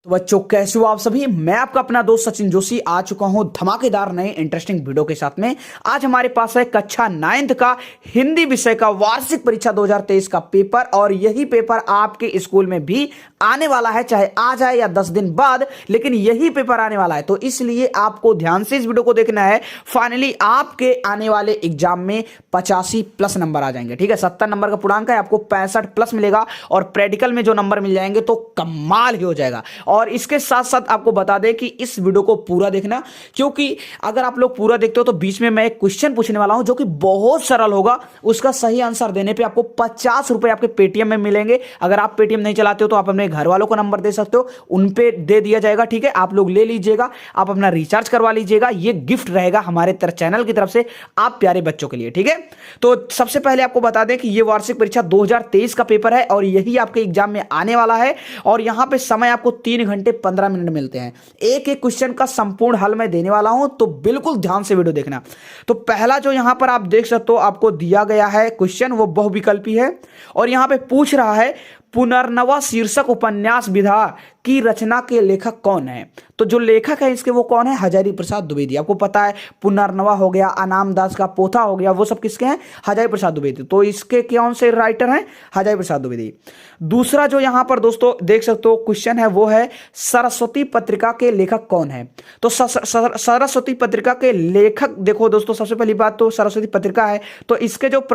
तो बच्चों कैसे हो आप सभी। मैं आपका अपना दोस्त सचिन जोशी आ चुका हूं धमाकेदार नए इंटरेस्टिंग वीडियो के साथ में। आज हमारे पास है कक्षा 9th का हिंदी विषय का वार्षिक परीक्षा 2023 का पेपर, और यही पेपर आपके स्कूल में भी आने वाला है, चाहे आ जाए या 10 दिन बाद, लेकिन यही पेपर आने वाला है। तो इसलिए आपको ध्यान से इस वीडियो को देखना है। फाइनली आपके आने वाले एग्जाम में 85+ नंबर आ जाएंगे। ठीक है, 70 नंबर का पूर्णांक है, आपको 65+ मिलेगा, और प्रैक्टिकल में जो नंबर मिल जाएंगे तो कमाल ही हो जाएगा। और इसके साथ साथ आपको बता दें कि इस वीडियो को पूरा देखना, क्योंकि अगर आप लोग पूरा देखते हो तो बीच में मैं एक क्वेश्चन पूछने वाला हूं जो कि बहुत सरल होगा। उसका सही आंसर देने पे आपको 50 रुपए आपके पेटीएम में मिलेंगे। अगर आप पेटीएम नहीं चलाते हो तो आप अपने घर वालों को नंबर दे सकते हो, उन पे दे दिया जाएगा। ठीक है, आप लोग ले लीजिएगा, आप अपना रिचार्ज करवा लीजिएगा। ये गिफ्ट रहेगा हमारे चैनल की तरफ से आप प्यारे बच्चों के लिए। ठीक है, तो सबसे पहले आपको बता दें कि ये वार्षिक परीक्षा 2023 का पेपर है और यही आपके एग्जाम में आने वाला है। और यहां पे समय आपको 3 घंटे 15 मिनट मिलते हैं। एक एक क्वेश्चन का संपूर्ण हल मैं देने वाला हूं, तो बिल्कुल ध्यान से वीडियो देखना। तो पहला जो यहां पर आप देख सकते हो, आपको दिया गया है क्वेश्चन, वो बहुविकल्पी है और यहां पे पूछ रहा है पुनर्नवा शीर्षक उपन्यास विधा की रचना के लेखक कौन है। तो जो लेखक है इसके वो कौन है, हजारी प्रसाद द्विवेदी। आपको पता है पुनर्नवा हो गया, अनाम दास का पोथा हो गया, वो सब किसके हैं, हजारी प्रसाद द्विवेदी। तो इसके कौन से राइटर हैं, हजारी प्रसाद द्विवेदी। दूसरा जो यहां पर दोस्तों देख सकते हो क्वेश्चन है, वो है सरस्वती पत्रिका के लेखक कौन है। तो सरस्वती पत्रिका के लेखक देखो दोस्तों, सबसे पहली बात तो सरस्वती पत्रिका है, तो इसके जो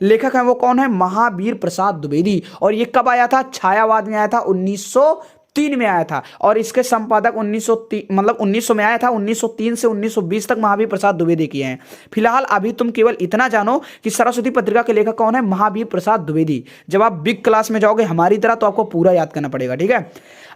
लेखक हैं वो कौन है, महावीर प्रसाद द्विवेदी। और ये कब आया था, छायावाद में आया था, 1903 में आया था। और इसके संपादक 1900 में आया था, 1903 से 1920 तक महावीर प्रसाद द्विवेदी किए हैं। फिलहाल अभी तुम केवल इतना जानो कि सरस्वती पत्रिका के लेखक कौन है, महावीर प्रसाद द्विवेदी। जब आप बिग क्लास में जाओगे हमारी तरह तो आपको पूरा याद करना पड़ेगा। ठीक है,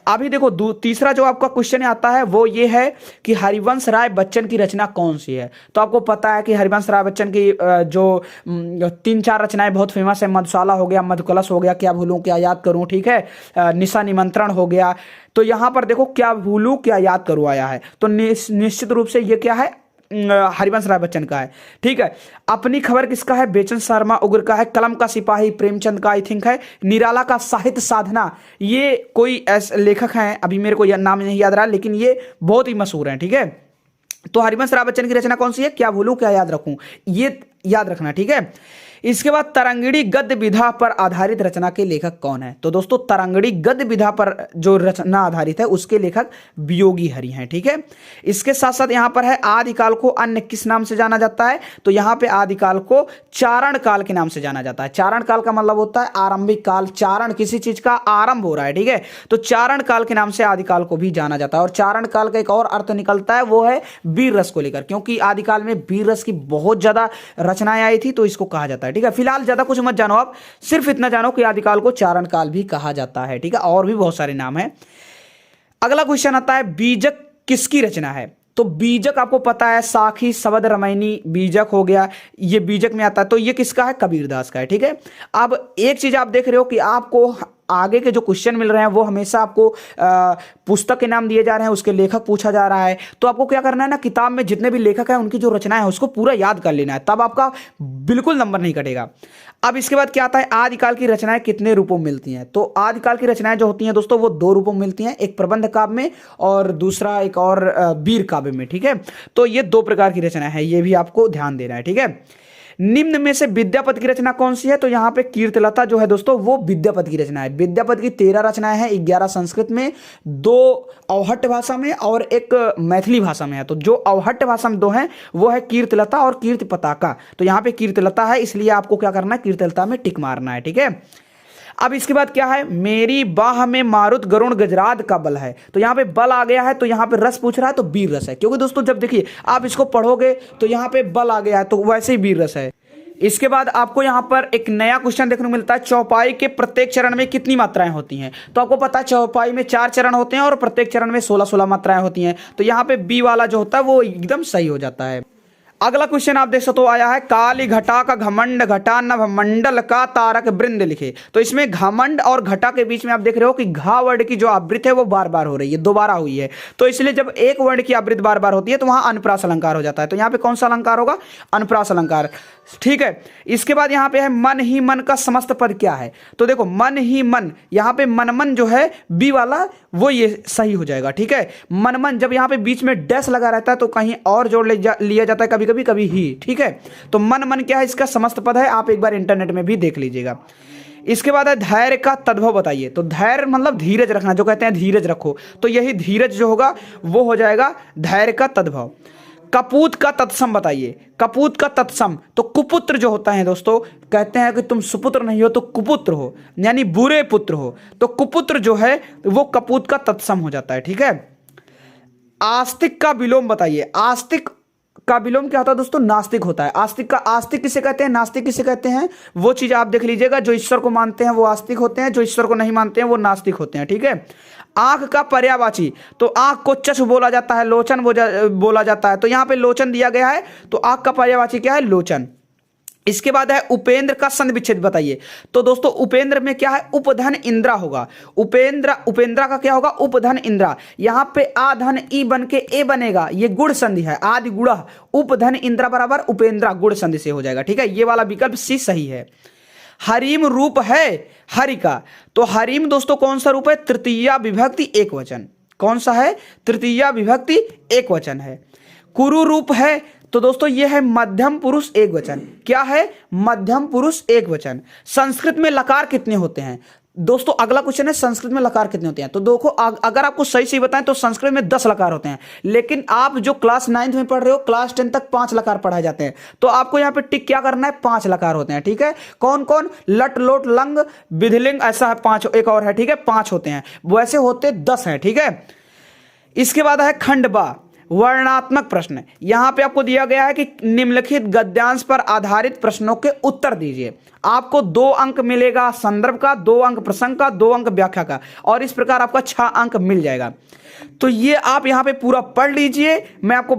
अभी देखो तीसरा जो आपका क्वेश्चन आता है वो ये है कि हरिवंश राय बच्चन की रचना कौन सी है। तो आपको पता है कि हरिवंश राय बच्चन की जो 3-4 रचनाएं बहुत फेमस है। मधुशाला हो गया, मधुकलश हो गया, क्या भूलूं क्या याद करूं, ठीक है, निशा निमंत्रण हो गया। तो यहां पर देखो क्या भूलूं क्या याद करूं आया है, तो निश्चित रूप से ये क्या है, हरिवंश राय बच्चन का है। ठीक है, अपनी खबर किसका है, बेचन शर्मा उग्र का है। कलम का सिपाही प्रेमचंद का आई थिंक है। निराला का साहित्य साधना, ये कोई ऐसे लेखक हैं, अभी मेरे को नाम नहीं याद रहा, लेकिन ये बहुत ही मशहूर हैं। ठीक है, तो हरिवंश राय बच्चन की रचना कौन सी है, क्या भूलूं क्या याद रखूं, ये याद रखना। ठीक है, इसके बाद तरंगिणी गद्य विधा पर आधारित रचना के लेखक कौन है। तो दोस्तों तरंगिणी गद्य विधा पर जो रचना आधारित है उसके लेखक वियोगी हरि हैं। ठीक है, इसके साथ साथ यहां पर है आदिकाल को अन्य किस नाम से जाना जाता है। तो यहां पे आदिकाल को चारण काल के नाम से जाना जाता है। चारण काल का मतलब होता है आरंभिक काल, चारण किसी चीज का आरंभ हो रहा है। ठीक है, तो चारण काल के नाम से आदिकाल को भी जाना जाता है। और चारण काल का एक और अर्थ निकलता है, वो है वीर रस को लेकर, क्योंकि आदिकाल में वीर रस की बहुत ज्यादा रचनाएं आई थी, तो इसको कहा जाता है। ठीक है, फिलहाल ज्यादा कुछ मत जानो, आप सिर्फ इतना जानो कि आदिकाल को चारण काल भी कहा जाता है। ठीक है, और भी बहुत सारे नाम हैं। अगला क्वेश्चन आता है बीजक किसकी रचना है। तो बीजक आपको पता है साखी शबद रामायणी बीजक हो गया, ये बीजक में आता है। तो ये किसका है, कबीरदास का है। ठीक है, अब एक चीज आप देख रहे हो कि आपको आगे के जो क्वेश्चन मिल रहे हैं वो हमेशा आपको पुस्तक के नाम दिए जा रहे हैं, उसके लेखक पूछा जा रहा है। तो आपको क्या करना है ना, किताब में जितने भी लेखक हैं उनकी जो रचनाएं हैं उसको पूरा याद कर लेना है, तब आपका बिल्कुल नंबर नहीं कटेगा। अब इसके बाद क्या आता है, आदिकाल की रचनाएं कितने रूपों में मिलती हैं। तो आदिकाल की रचनाएं जो होती हैं दोस्तों वो 2 रूपों में मिलती हैं, एक प्रबंध काव्य में और दूसरा एक और वीर काव्य में। ठीक है, तो ये 2 प्रकार की रचनाएं हैं, ये भी आपको ध्यान देना है। ठीक है, निम्न में से विद्यापति की रचना कौन सी है। तो यहां पे कीर्तलता जो है दोस्तों वो विद्यापति की रचना है। विद्यापति की 13 रचनाएं हैं, 11 संस्कृत में, 2 अवहट्ट भाषा में और एक मैथिली भाषा में है। तो जो अवहट्ट भाषा में 2 हैं वो है कीर्तलता और कीर्ति पताका। तो यहां पे कीर्तलता है, इसलिए आपको क्या करना है, कीर्तलता में टिक मारना है। ठीक है, अब इसके बाद क्या है, मेरी बाह में मारुत गरुण गजराज का बल है। तो यहां पे बल आ गया है, तो यहां पे रस पूछ रहा है, तो वीर रस है। क्योंकि दोस्तों जब देखिए आप इसको पढ़ोगे तो यहां पे बल आ गया है, तो वैसे ही वीर रस है। इसके बाद आपको यहां पर एक नया क्वेश्चन देखने को मिलता है, चौपाई के प्रत्येक चरण में कितनी मात्राएं होती हैं। तो आपको पता है चौपाई में 4 चरण होते हैं और प्रत्येक चरण में 16-16 मात्राएं होती हैं। तो यहां पे बी वाला जो होता है वो एकदम सही हो जाता है। अगला क्वेश्चन आप देख सकते हो आया है, काली घटा का घमंड घटा नभ मंडल का तारक वृंद लिखे। तो इसमें घमंड और घटा के बीच में आप देख रहे हो कि घा वर्ड की जो आवृत्ति है वो बार बार हो रही है, दोबारा हुई है। तो इसलिए जब एक वर्ण की आवृत्ति बार बार होती है तो वहां अनुप्रास अलंकार हो जाता है। तो यहाँ पे कौन सा अलंकार होगा? अनुप्रास अलंकार। ठीक है, इसके बाद यहाँ पे है मन ही मन का समस्त पद क्या है? तो देखो मन ही मन, यहाँ पे मनमन जो है बी वाला वो ये सही हो जाएगा। ठीक है, मनमन जब यहाँ पे बीच में डैश लगा रहता है तो कहीं और जोड़ लिया जाता है, कभी कभी कभी ही। ठीक है, तो मन मन क्या है? इसका समस्त पद है, आप एक बार इंटरनेट में भी देख लीजिएगा। इसके बाद है धैर्य का तद्भव बताइए। तो धैर्य मतलब धीरज रखना, जो कहते हैं धीरज रखो, तो यही धीरज जो होगा वो हो जाएगा धैर्य का तद्भव। कपूत का तत्सम बताइए। कपूत का तत्सम, तो कुपुत्र जो होता है दोस्तों, कहते हैं कि तुम सुपुत्र नहीं हो तो कुपुत्र हो, यानी बुरे पुत्र हो। तो कुपुत्र जो है वो कपूत का तत्सम हो जाता है। ठीक है, आस्तिक का विलोम बताइए। आस्तिक का विलोम क्या होता है दोस्तों? नास्तिक होता है। आस्तिक किसे कहते हैं, नास्तिक किसे कहते हैं, वो चीज आप देख लीजिएगा। जो ईश्वर को मानते हैं वो आस्तिक होते हैं, जो ईश्वर को नहीं मानते हैं वो नास्तिक होते हैं। ठीक है, आंख का पर्यायवाची, तो आंख को चक्षु बोला जाता है, लोचन बोला जाता है। तो यहां पे लोचन दिया गया है, तो आंख का पर्यायवाची क्या है? लोचन। इसके बाद है उपेंद्र का संधि विच्छेद बताइए। तो दोस्तों उपेंद्र में क्या है? उपधन इंद्रा होगा। उपेंद्रा का क्या होगा? उपधन इंद्रा। यहां पे आ धन ई बन के ए बनेगा, ये गुण संधि है, आदि गुण उपधन इंद्रा बराबर उपेंद्रा, गुण संधि से हो जाएगा। ठीक है, ये वाला विकल्प सी सही है। हरीम रूप है हरि का, तो हरीम दोस्तों कौन सा रूप है? तृतीया विभक्ति एक वचन। कौन सा है? तृतीया विभक्ति एक वचन है। कुरु रूप है, तो दोस्तों ये है मध्यम पुरुष एक वचन। क्या है? मध्यम पुरुष एक वचन। संस्कृत में लकार कितने होते हैं? दोस्तों अगला क्वेश्चन है संस्कृत में लकार कितने होते हैं। तो देखो अगर आपको सही सही बताएं तो संस्कृत में 10 लकार होते हैं, लेकिन आप जो क्लास 9th में पढ़ रहे हो, क्लास 10 तक 5 लकार पढ़ाए जाते हैं। तो आपको यहाँ पे टिक क्या करना है? 5 लकार होते हैं। ठीक है, कौन कौन? लट लोट लंग विधिलिंग, ऐसा है 5, एक और है। ठीक है, 5 होते हैं, वैसे होते 10 हैं। ठीक है, इसके बाद है खंडबा वर्णात्मक प्रश्न। यहां पे आपको दिया गया है कि निम्नलिखित गद्यांश पर आधारित प्रश्नों के उत्तर दीजिए। आपको 2 अंक मिलेगा संदर्भ का, 2 अंक प्रसंग का, 2 अंक व्याख्या का, और इस प्रकार आपका 6 अंक मिल जाएगा। तो ये आप यहां पे पूरा पढ़ लीजिए। मैं आपको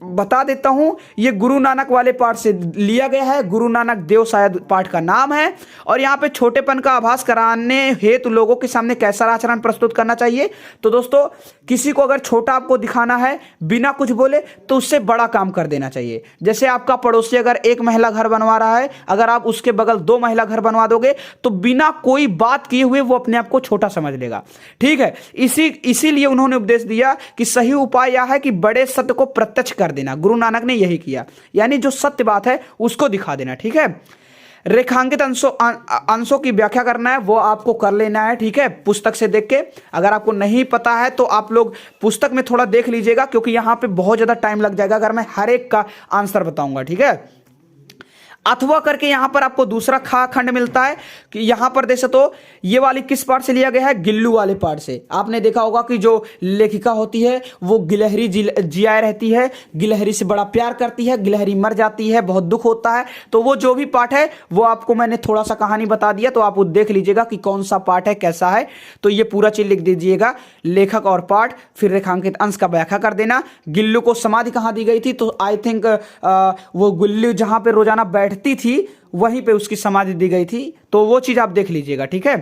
बता देता हूं, ये गुरु नानक वाले पाठ से लिया गया है। गुरु नानक देव शायद पाठ का नाम है। और यहाँ पे छोटेपन का आभास कराने हेतु लोगों के सामने कैसा आचरण प्रस्तुत करना चाहिए। तो दोस्तों किसी को अगर छोटा आपको दिखाना है बिना कुछ बोले, तो उससे बड़ा काम कर देना चाहिए। जैसे आपका पड़ोसी अगर 1 महिला घर बनवा रहा है, अगर आप उसके बगल 2 महिला घर बनवा दोगे तो बिना कोई बात किए हुए वो अपने आप को छोटा समझ लेगा। ठीक है, इसीलिए उन्होंने उपदेश दिया कि सही उपाय यह है कि बड़े सत्य को प्रत्यक्ष कर देना। गुरु नानक ने यही किया, यानी जो सत्य बात है उसको दिखा देना। ठीक है, रेखांकित अंशों की व्याख्या करना है, वो आपको कर लेना है। ठीक है, पुस्तक से देख के। अगर आपको नहीं पता है तो आप लोग पुस्तक में थोड़ा देख लीजिएगा, क्योंकि यहां पे बहुत ज्यादा टाइम लग जाएगा अगर मैं हर एक का आंसर बताऊंगा। ठीक है, अथवा करके यहां पर आपको दूसरा खा खंड मिलता है कि यहां पर देखे तो ये वाली किस पार्ट से लिया गया है? गिल्लू वाले पार्ट से। आपने देखा होगा कि जो लेखिका होती है वो गिलहरी जियाए रहती है, गिलहरी से बड़ा प्यार करती है, गिलहरी मर जाती है, बहुत दुख होता है। तो वो जो भी पार्ट है वो आपको मैंने थोड़ा सा कहानी बता दिया, तो आप वो देख लीजिएगा कि कौन सा पार्ट है, कैसा है। तो ये पूरा चीज लिख दीजिएगा, लेखक और पार्ट, फिर रेखांकित अंश का व्याख्या कर देना। गिल्लू को समाधि कहां दी गई थी? तो आई थिंक वो गिल्लू जहां पे रोजाना बैठती थी वहीं पे उसकी समाधि दी गई थी। तो वो चीज आप देख लीजिएगा। ठीक है,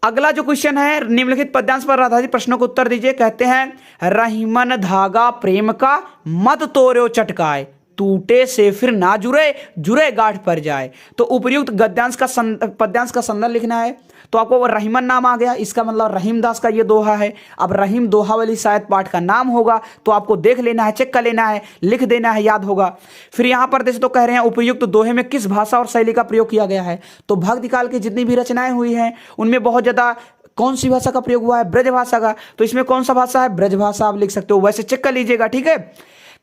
अगला जो क्वेश्चन है, निम्नलिखित पद्यांश पर आधारित प्रश्नों को उत्तर दीजिए। कहते हैं रहीमन धागा प्रेम का मत तोड़ो चटकाए, टूटे से फिर ना जुरे गांठ पर जाए। तो उपयुक्त पद्यांश का संदर्भ लिखना है। तो आपको रहीमन नाम आ गया, इसका मतलब रहीमदास का ये दोहा है। अब रहीम दोहा वाली शायद पाठ का नाम होगा, तो आपको देख लेना है, चेक कर लेना है, लिख देना है, याद होगा। फिर यहां पर जैसे तो कह रहे हैं उपयुक्त दोहे में किस भाषा और शैली का प्रयोग किया गया है। तो भक्ति काल की जितनी भी रचनाएं हुई हैं उनमें बहुत ज्यादा कौन सी भाषा का प्रयोग हुआ है? ब्रज भाषा का। तो इसमें कौन सा भाषा है? ब्रज भाषा आप लिख सकते हो, वैसे चेक कर लीजिएगा। ठीक है,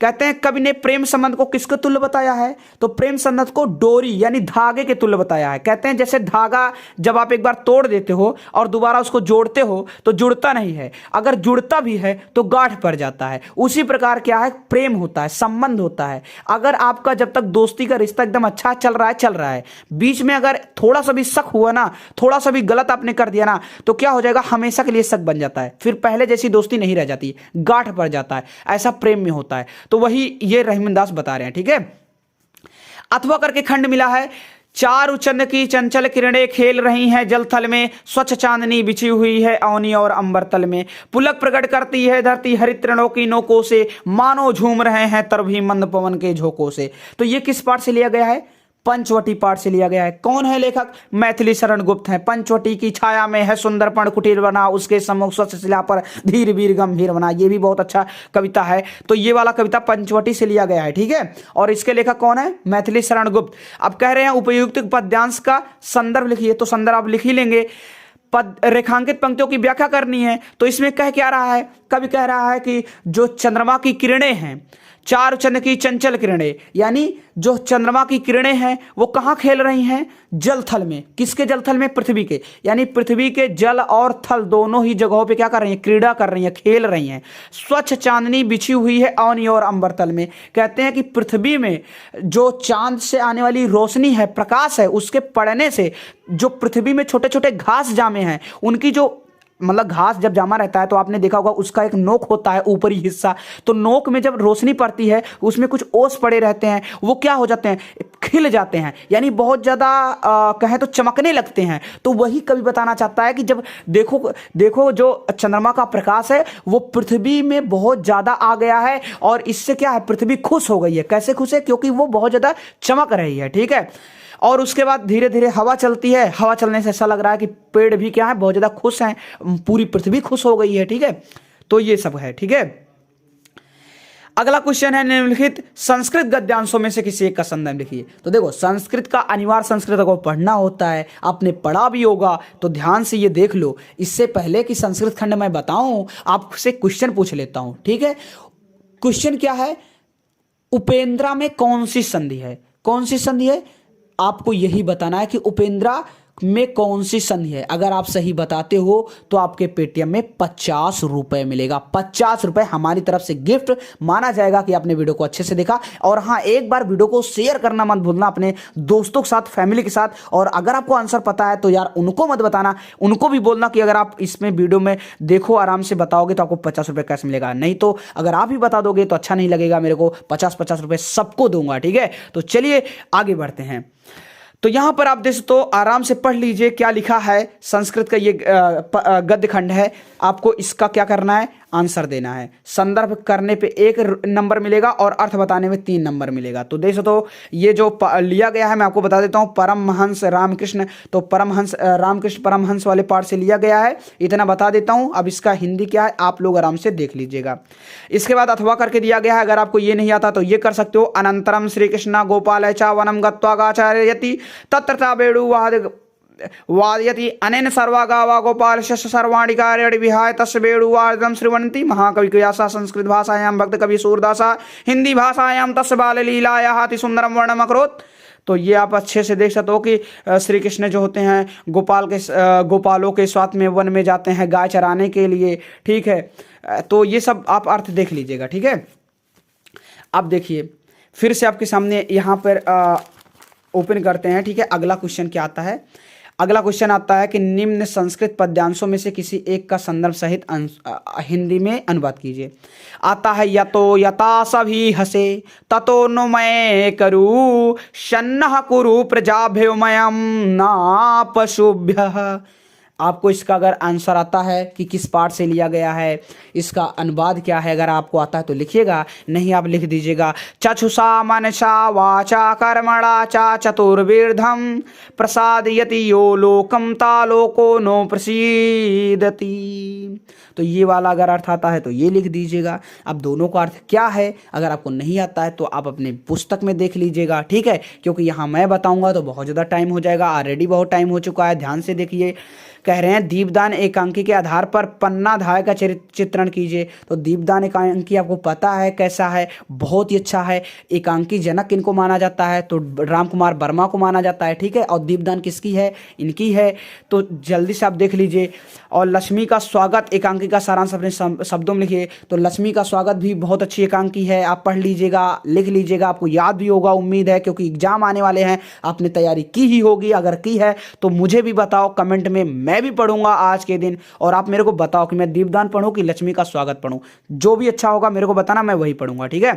कहते हैं कवि ने प्रेम संबंध को किसके तुल्य बताया है? तो प्रेम संबंध को डोरी यानी धागे के तुल्य बताया है। कहते हैं जैसे धागा जब आप एक बार तोड़ देते हो और दोबारा उसको जोड़ते हो तो जुड़ता नहीं है, अगर जुड़ता भी है तो गांठ पड़ जाता है। उसी प्रकार क्या है? प्रेम होता है, संबंध होता है। अगर आपका जब तक दोस्ती का रिश्ता एकदम अच्छा चल रहा है, बीच में अगर थोड़ा सा भी शक हुआ ना, थोड़ा सा भी गलत आपने कर दिया ना, तो क्या हो जाएगा? हमेशा के लिए शक बन जाता है, फिर पहले जैसी दोस्ती नहीं रह जाती, गांठ पड़ जाता है। ऐसा प्रेम में होता है। तो वही ये रहीमदास बता रहे हैं, ठीक है। अथवा करके खंड मिला है, चारु चंद की चंचल किरणें खेल रही हैं जल थल में, स्वच्छ चांदनी बिछी हुई है अवनी और अंबर तल में, पुलक प्रकट करती है धरती हरित तृणों की नोकों से, मानो झूम रहे हैं तरभी मंद पवन के झोंकों से। तो ये किस पाठ से लिया गया है? पंचवटी पाठ से लिया गया है। कौन है लेखक? मैथिली शरण गुप्त हैं। पंचवटी की छाया में है सुंदर पण कुटीर बना, उसके सम्मुख स्वच्छ शिला पर धीर वीर गंभीर बना। ये भी बहुत अच्छा कविता है। तो ये वाला कविता पंचवटी से लिया गया है, ठीक है। और इसके लेखक कौन है? मैथिली शरण गुप्त। अब कह रहे हैं उपयुक्त पद्यांश का संदर्भ लिखिए, तो संदर्भ आप लिख ही लेंगे। पद रेखांकित पंक्तियों की व्याख्या करनी है, तो इसमें कह क्या रहा है? कवि कह रहा है कि जो चंद्रमा की किरणें हैं, चार चंद की चंचल किरणें, यानी जो चंद्रमा की किरणें हैं वो कहाँ खेल रही हैं? जल थल में। किसके जल थल में? पृथ्वी के। यानी पृथ्वी के जल और थल दोनों ही जगहों पे क्या कर रही हैं? क्रीड़ा कर रही हैं, खेल रही हैं। स्वच्छ चांदनी बिछी हुई है अवनी और अंबर तल में। कहते हैं कि पृथ्वी में जो चांद से आने वाली रोशनी है, प्रकाश है, उसके पड़ने से जो पृथ्वी में छोटे छोटे घास जामे हैं, उनकी जो मतलब घास जब जमा रहता है तो आपने देखा होगा उसका एक नोक होता है ऊपरी हिस्सा, तो नोक में जब रोशनी पड़ती है उसमें कुछ ओस पड़े रहते हैं, वो क्या हो जाते हैं? खिल जाते हैं, यानी बहुत ज़्यादा कहें तो चमकने लगते हैं। तो वही कवि बताना चाहता है कि जब देखो जो चंद्रमा का प्रकाश है वो पृथ्वी में बहुत ज़्यादा आ गया है, और इससे क्या है? पृथ्वी खुश हो गई है। कैसे खुश है? क्योंकि वो बहुत ज़्यादा चमक रही है, ठीक है। और उसके बाद धीरे धीरे हवा चलती है, हवा चलने से ऐसा लग रहा है कि पेड़ भी क्या है? बहुत ज़्यादा खुश हैं, पूरी पृथ्वी खुश हो गई है, ठीक है। तो ये सब है, ठीक है। अगला क्वेश्चन है, निम्नलिखित संस्कृत गद्यांशों में से किसी एक का संदर्भ लिखिए। तो देखो, संस्कृत का अनिवार्य संस्कृत को पढ़ना होता है, आपने पढ़ा भी होगा, तो ध्यान से ये देख लो। इससे पहले कि संस्कृत खंड मैं बताऊं, आपसे क्वेश्चन पूछ लेता हूं, ठीक है। क्वेश्चन क्या है? उपेंद्रा में कौन सी संधि है? कौन सी संधि है? आपको यही बताना है कि उपेंद्रा में कौन सी संधि है। अगर आप सही बताते हो तो आपके पेटीएम में 50 रुपए मिलेगा। 50 रुपए हमारी तरफ से गिफ्ट माना जाएगा कि आपने वीडियो को अच्छे से देखा। और हाँ, एक बार वीडियो को शेयर करना मत भूलना अपने दोस्तों के साथ, फैमिली के साथ। और अगर आपको आंसर पता है तो यार उनको मत बताना, उनको भी बोलना कि अगर आप इसमें वीडियो में देखो, आराम से बताओगे तो आपको 50 रुपए कैश मिलेगा। नहीं तो अगर आप ही बता दोगे तो अच्छा नहीं लगेगा मेरे को। 50-50 रुपए सबको दूंगा, ठीक है। तो चलिए आगे बढ़ते हैं। तो यहां पर आप देख तो आराम से पढ़ लीजिए क्या लिखा है। संस्कृत का ये गद्य खंड है। आपको इसका क्या करना है? आंसर देना है। संदर्भ करने पे 1 नंबर मिलेगा और अर्थ बताने में 3 नंबर मिलेगा। तो देखो, तो ये जो लिया गया है मैं आपको बता देता हूँ, परमहंस रामकृष्ण। तो परमहंस रामकृष्ण परमहंस वाले पाठ से लिया गया है, इतना बता देता हूँ। अब इसका हिंदी क्या है आप लोग आराम से देख लीजिएगा। इसके बाद अथवा करके दिया गया है। अगर आपको ये नहीं आता तो ये कर सकते हो। अनंतरम श्री कृष्ण गोपाल च वनम गत्वा गाचार्यति तत्र वेणु वादयति अनेन सर्वा गावा गोपाल सर्वाणि कार्याणि विहाय तस्य वेणुवादनं श्रवन्ति। महाकवि व्यासा संस्कृत भाषायां भक्त कवि सूरदासा हिंदी भाषायां तस्य बाल लीलायाः अति सुंदरम वर्णनम् अकरोत्। तो ये आप अच्छे से देख सकते हो कि श्री कृष्ण जो होते हैं गोपालों के साथ में वन में जाते हैं गाय चराने के लिए, ठीक है। तो ये सब आप अर्थ देख लीजिएगा, ठीक है। अब देखिए फिर से आपके सामने यहाँ पर ओपन करते हैं, ठीक है। अगला क्वेश्चन क्या आता है? अगला क्वेश्चन आता है कि निम्न संस्कृत पद्यांशों में से किसी एक का संदर्भ सहित हिंदी में अनुवाद कीजिए। आता है, यतो यथा सभी हसे ततो नो मैं करू शन्नः कुरु प्रजाभ्योमयम ना पशुभ्यः। आपको इसका अगर आंसर आता है कि किस पाठ से लिया गया है, इसका अनुवाद क्या है, अगर आपको आता है तो लिखिएगा, नहीं आप लिख दीजिएगा। चक्षुषा मनसा वाचा कर्मणा चा चतुर्विधम प्रसादयति यो लोकम तालोको नो प्रसीदति। तो ये वाला अगर अर्थ आता है तो ये लिख दीजिएगा। अब दोनों का अर्थ क्या है अगर आपको नहीं आता है तो आप अपने पुस्तक में देख लीजिएगा, ठीक है। क्योंकि यहाँ मैं बताऊंगा तो बहुत ज़्यादा टाइम हो जाएगा, ऑलरेडी बहुत टाइम हो चुका है। ध्यान से देखिए, कह रहे हैं दीपदान एकांकी के आधार पर पन्नाध्याय का चित्रण कीजिए। तो दीपदान एकांकी आपको पता है कैसा है, बहुत ही अच्छा है। एकांकी जनक इनको माना जाता है, तो राम कुमार वर्मा को माना जाता है, ठीक है। और दीपदान किसकी है? इनकी है। तो जल्दी से आप देख लीजिए। और लक्ष्मी का स्वागत एकांकी एकांकी का सारांश अपने शब्दों में लिखिए। तो लक्ष्मी का स्वागत भी बहुत अच्छी एकांकी है, आप पढ़ लीजिएगा, लिख लीजिएगा, आपको याद भी होगा उम्मीद है, क्योंकि एग्जाम आने वाले हैं, आपने तैयारी की ही होगी। अगर की है तो मुझे भी बताओ कमेंट में, मैं भी पढ़ूंगा आज के दिन, और आप मेरे को बताओ कि मैं दीपदान पढ़ूं कि लक्ष्मी का स्वागत पढ़ूं। जो भी अच्छा होगा मेरे को बताना, मैं वही पढ़ूंगा, ठीक है।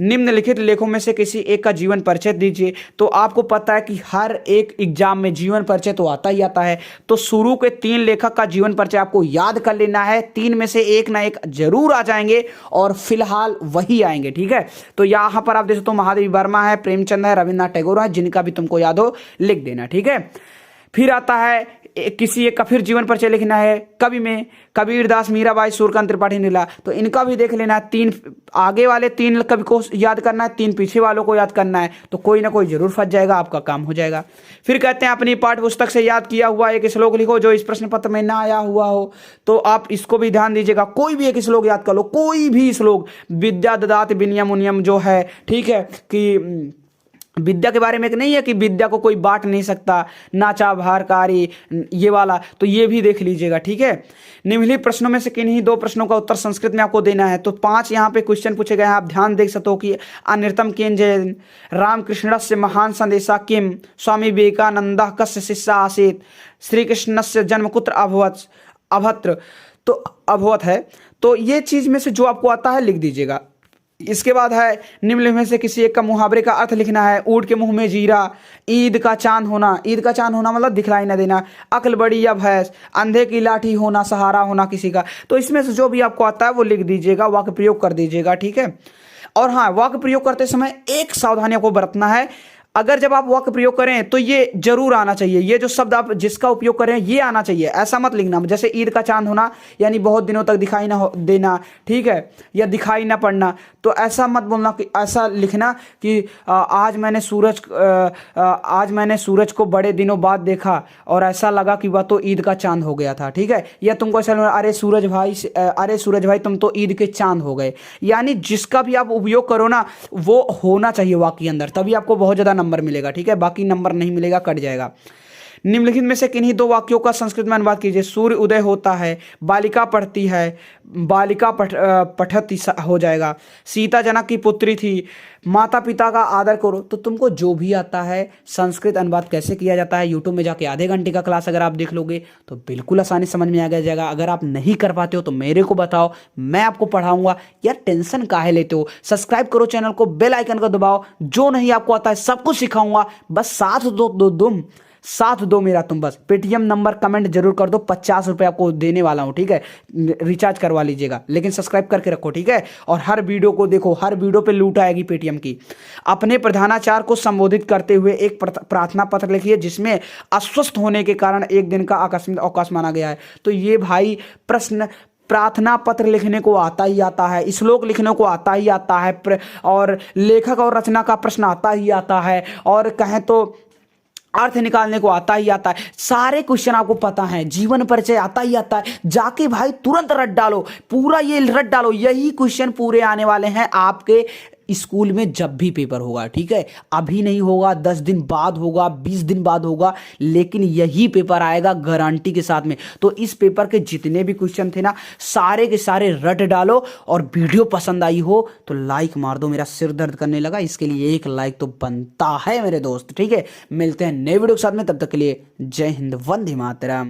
निम्नलिखित लेखों में से किसी एक का जीवन परिचय दीजिए। तो आपको पता है कि हर एक एग्जाम में जीवन परिचय तो आता ही आता है, तो शुरू के 3 लेखक का जीवन परिचय आपको याद कर लेना है। 3 में से एक ना एक जरूर आ जाएंगे और फिलहाल वही आएंगे, ठीक है। तो यहां पर आप देख सकते हो महादेवी वर्मा है, प्रेमचंद है, रविन्द्रनाथ टैगोर है, जिनका भी तुमको याद हो लिख देना, ठीक है। फिर आता है किसी एक का फिर जीवन परिचय लिखना है। कवि में कबीरदास, मीराबाई, सूर्यकांत त्रिपाठी, नीला, तो इनका भी देख लेना है। 3 आगे वाले 3 कवि को याद करना है, 3 पीछे वालों को याद करना है, तो कोई ना कोई जरूर फंस जाएगा, आपका काम हो जाएगा। फिर कहते हैं अपनी पाठ्य पुस्तक से याद किया हुआ एक श्लोक लिखो जो इस प्रश्न पत्र में ना आया हुआ हो। तो आप इसको भी ध्यान दीजिएगा, कोई भी एक श्लोक याद कर लो, कोई भी श्लोक। विद्या ददाति विनयम उनियम जो है, ठीक है, कि विद्या के बारे में एक नहीं है कि विद्या को कोई बांट नहीं सकता, नाचा भारकारी, ये वाला, तो ये भी देख लीजिएगा, ठीक है। निम्नलिखित प्रश्नों में से किन्हीं 2 प्रश्नों का उत्तर संस्कृत में आपको देना है। तो 5 यहाँ पे क्वेश्चन पूछे गए हैं, आप ध्यान देख सकते हो कि अनिर्तम केन जैन, रामकृष्णस्य महान संदेशा किम, स्वामी विवेकानंद कस्य शिष्य आसीत, श्री कृष्णस्य जन्म कुत्र अभवत्, अभत्र, तो अभवत है। तो ये चीज में से जो आपको आता है लिख दीजिएगा। इसके बाद है निम्न में से किसी एक का मुहावरे का अर्थ लिखना है। ऊँट के मुंह में जीरा, ईद का चांद होना, ईद का चांद होना मतलब दिखलाई न देना, अक्ल बड़ी या भैंस, अंधे की लाठी होना, सहारा होना किसी का। तो इसमें से जो भी आपको आता है वो लिख दीजिएगा, वाक्य प्रयोग कर दीजिएगा, ठीक है। और हाँ, वाक्य प्रयोग करते समय एक सावधानी आपको बरतना है, अगर जब आप वाक्य प्रयोग करें तो ये जरूर आना चाहिए, ये जो शब्द आप जिसका उपयोग कर रहे हैं ये आना चाहिए। ऐसा मत लिखना जैसे ईद का चांद होना यानी बहुत दिनों तक दिखाई ना देना, ठीक है, या दिखाई ना पड़ना, तो ऐसा मत बोलना कि ऐसा लिखना कि आज मैंने सूरज को बड़े दिनों बाद देखा और ऐसा लगा कि वह तो ईद का चांद हो गया था, ठीक है। या तुमको ऐसा लगना अरे सूरज भाई तुम तो ईद के चांद हो गए। यानी जिसका भी आप उपयोग करो ना वो होना चाहिए वाक्य के अंदर, तभी आपको बहुत ज्यादा नंबर मिलेगा, ठीक है। बाकी नंबर नहीं मिलेगा, कट जाएगा। निम्नलिखित में से किन्हीं 2 वाक्यों का संस्कृत में अनुवाद कीजिए। सूर्य उदय होता है, बालिका पढ़ती है, बालिका पठती हो जाएगा। सीता जनक की पुत्री थी, माता पिता का आदर करो। तो तुमको जो भी आता है संस्कृत अनुवाद कैसे किया जाता है, यूट्यूब में जाके आधे घंटे का क्लास अगर आप देख लोगे तो बिल्कुल आसानी समझ में आ जाएगा। अगर आप नहीं कर पाते हो तो मेरे को बताओ, मैं आपको पढ़ाऊंगा। यार टेंशन काहे लेते हो, सब्सक्राइब करो चैनल को, बेल आइकन को दबाओ, जो नहीं आपको आता है सब कुछ सिखाऊंगा, बस साथ दो मेरा तुम। बस पेटीएम नंबर कमेंट जरूर कर दो, 50 रुपए आपको देने वाला हूं, ठीक है। रिचार्ज करवा लीजिएगा, लेकिन सब्सक्राइब करके रखो, ठीक है। और हर वीडियो को देखो, हर वीडियो पे लूट आएगी पेटीएम की। अपने प्रधानाचार्य को संबोधित करते हुए एक प्रार्थना पत्र लिखिए जिसमें अस्वस्थ होने के कारण एक दिन का आकस्मिक अवकाश माना गया है। तो ये भाई प्रार्थना पत्र लिखने को आता ही आता है, श्लोक लिखने को आता ही आता है, और लेखक और रचना का प्रश्न आता ही आता है, और कहें तो अर्थ निकालने को आता ही आता है। सारे क्वेश्चन आपको पता है, जीवन परिचय आता ही आता है। जाके भाई तुरंत रट डालो, पूरा ये रट डालो। यही क्वेश्चन पूरे आने वाले हैं आपके स्कूल में जब भी पेपर होगा, ठीक है। अभी नहीं होगा, 10 दिन बाद होगा, 20 दिन बाद होगा, लेकिन यही पेपर आएगा गारंटी के साथ में। तो इस पेपर के जितने भी क्वेश्चन थे ना सारे के सारे रट डालो। और वीडियो पसंद आई हो तो लाइक मार दो, मेरा सिर दर्द करने लगा, इसके लिए एक लाइक तो बनता है मेरे दोस्त, ठीक है। मिलते हैं नए वीडियो के साथ में, तब तक के लिए जय हिंद, वंदे मातरम।